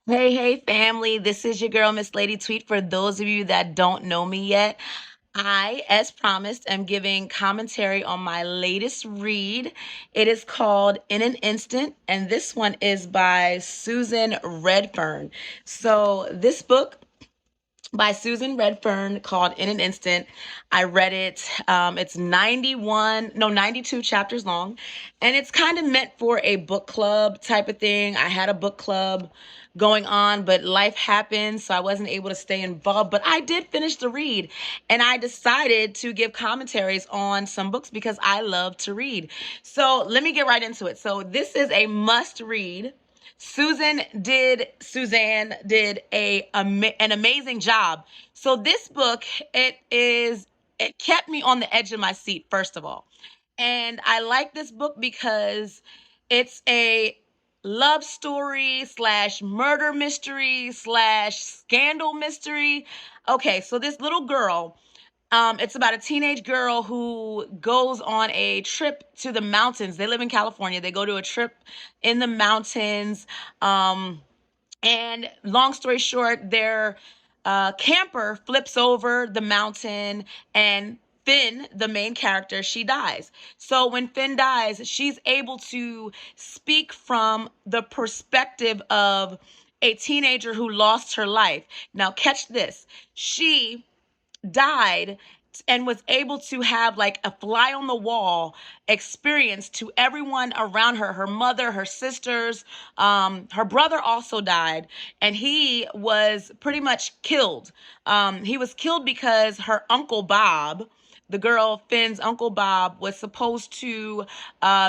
Hey, hey, family. This is your girl, Miss Lady Tweet. For those of you that don't know me yet, I, as promised, am giving commentary on my latest read. It is called In an Instant, and this one is by Susan Redfern. So, this book by Susan Redfern called In an Instant. I read it. It's 92 chapters long, and it's kind of meant for a book club type of thing. I had a book club going on, but life happened, so I wasn't able to stay involved. But I did finish the read, and I decided to give commentaries on some books because I love to read. So let me get right into it. So this is a must read. Suzanne did an amazing job. So this book, it kept me on the edge of my seat, first of all. And I like this book because it's a love story slash murder mystery slash scandal mystery. Okay, so this little girl, it's about a teenage girl who goes on a trip to the mountains. They live in California. They go to a trip in the mountains. And long story short, their camper flips over the mountain, and Finn, the main character, she dies. So when Finn dies, she's able to speak from the perspective of a teenager who lost her life. Now, catch this. She died and was able to have like a fly on the wall experience to everyone around her, her mother, her sisters. Her brother also died, and he was pretty much killed. He was killed because her uncle Bob, the girl Finn's uncle Bob, was supposed to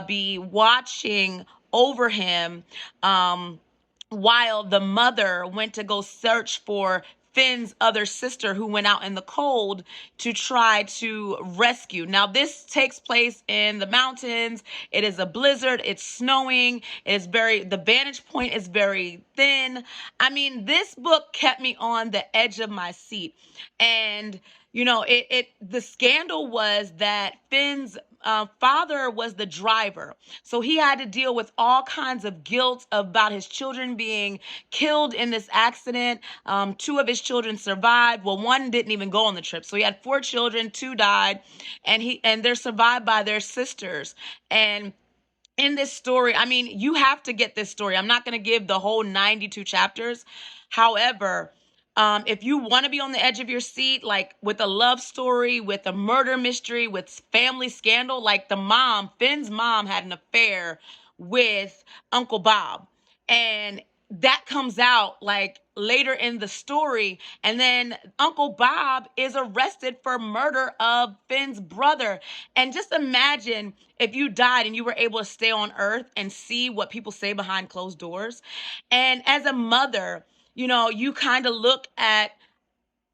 be watching over him, while the mother went to go search for Finn's other sister who went out in the cold to try to rescue. Now, this takes place in the mountains. It is a blizzard. It's snowing. The vantage point is very thin. I mean, this book kept me on the edge of my seat. And, the scandal was that Finn's father was the driver. So he had to deal with all kinds of guilt about his children being killed in this accident. Two of his children survived. Well, one didn't even go on the trip. So he had four children, two died, and they're survived by their sisters. And in this story, I mean, you have to get this story. I'm not going to give the whole 92 chapters. However, if you want to be on the edge of your seat, like with a love story, with a murder mystery, with family scandal, like Finn's mom had an affair with Uncle Bob. And that comes out like later in the story. And then Uncle Bob is arrested for murder of Finn's brother. And just imagine if you died and you were able to stay on earth and see what people say behind closed doors. And as a mother, you kind of look at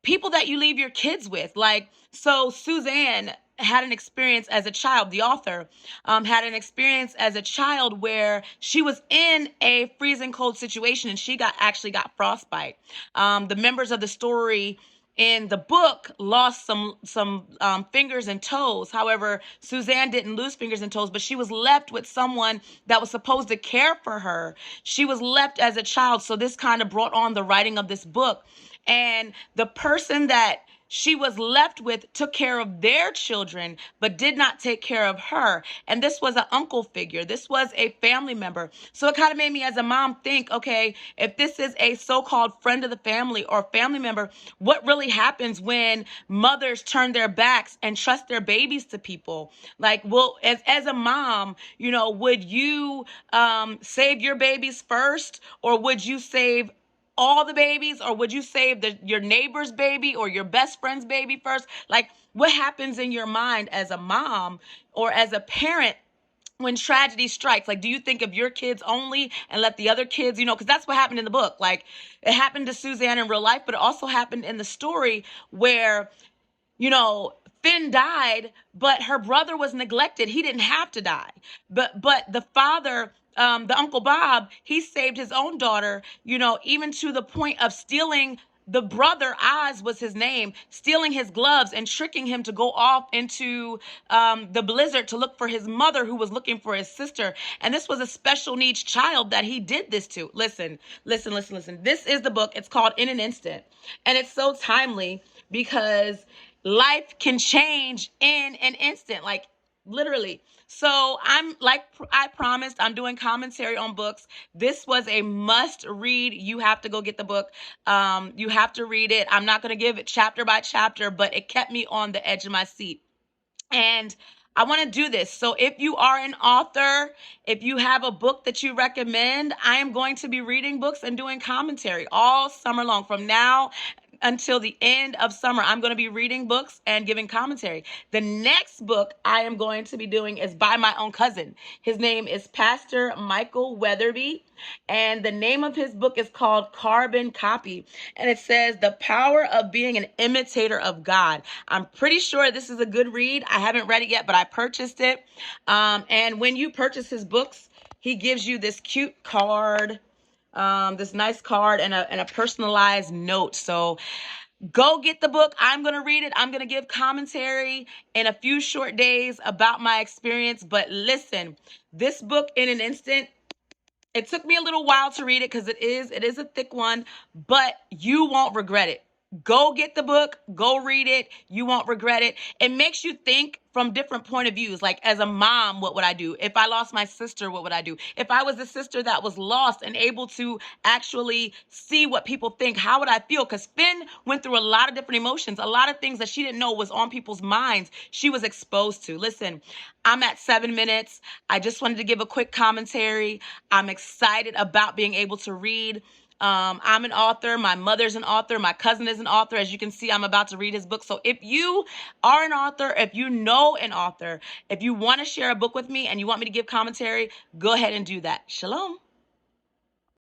people that you leave your kids with. Like, so Suzanne had an experience as a child, the author had an experience as a child where she was in a freezing cold situation and she actually got frostbite. The members of the story in the book lost some fingers and toes. However, Suzanne didn't lose fingers and toes, but she was left with someone that was supposed to care for her. She was left as a child. So this kind of brought on the writing of this book. And the person that she was left with took care of their children, but did not take care of her. And this was an uncle figure. This was a family member. So it kind of made me as a mom think, okay, if this is a so-called friend of the family or family member, what really happens when mothers turn their backs and trust their babies to people? Like, well, as a mom, would you save your babies first, or would you save all the babies, or would you save your neighbor's baby or your best friend's baby first? Like, what happens in your mind as a mom or as a parent when tragedy strikes? Like, do you think of your kids only and let the other kids, because that's what happened in the book. Like, it happened to Suzanne in real life, but it also happened in the story where, Finn died, but her brother was neglected. He didn't have to die. But the father, the Uncle Bob, he saved his own daughter, even to the point of stealing the brother, Oz was his name, stealing his gloves and tricking him to go off into the blizzard to look for his mother, who was looking for his sister. And this was a special needs child that he did this to. Listen, listen, listen, listen. This is the book. It's called In an Instant. And it's so timely because life can change in an instant. Like, literally. So I'm, like I promised, I'm doing commentary on books. This was a must read. You have to go get the book. You have to read it. I'm not going to give it chapter by chapter, but it kept me on the edge of my seat. And I want to do this. So if you are an author, if you have a book that you recommend, I am going to be reading books and doing commentary all summer long. From now until the end of summer, I'm going to be reading books and giving commentary. The next book I am going to be doing is by my own cousin. His name is Pastor Michael Weatherby, and the name of his book is called Carbon Copy, and it says The Power of Being an Imitator of God. I'm pretty sure this is a good read. I haven't read it yet, but I purchased it. And when you purchase his books, he gives you this cute card, this nice card and a personalized note. So go get the book. I'm going to read it. I'm going to give commentary in a few short days about my experience. But listen, this book, In an Instant, it took me a little while to read it because it is a thick one, but you won't regret it. Go get the book, go read it. You won't regret it. It makes you think from different point of views. Like, as a mom, what would I do? If I lost my sister, what would I do? If I was a sister that was lost and able to actually see what people think, how would I feel? Because Finn went through a lot of different emotions, a lot of things that she didn't know was on people's minds. She was exposed to. Listen, I'm at 7 minutes. I just wanted to give a quick commentary. I'm excited about being able to read. I'm an author. My mother's an author. My cousin is an author. As you can see, I'm about to read his book. So if you are an author, if you know an author, if you want to share a book with me and you want me to give commentary, go ahead and do that. Shalom.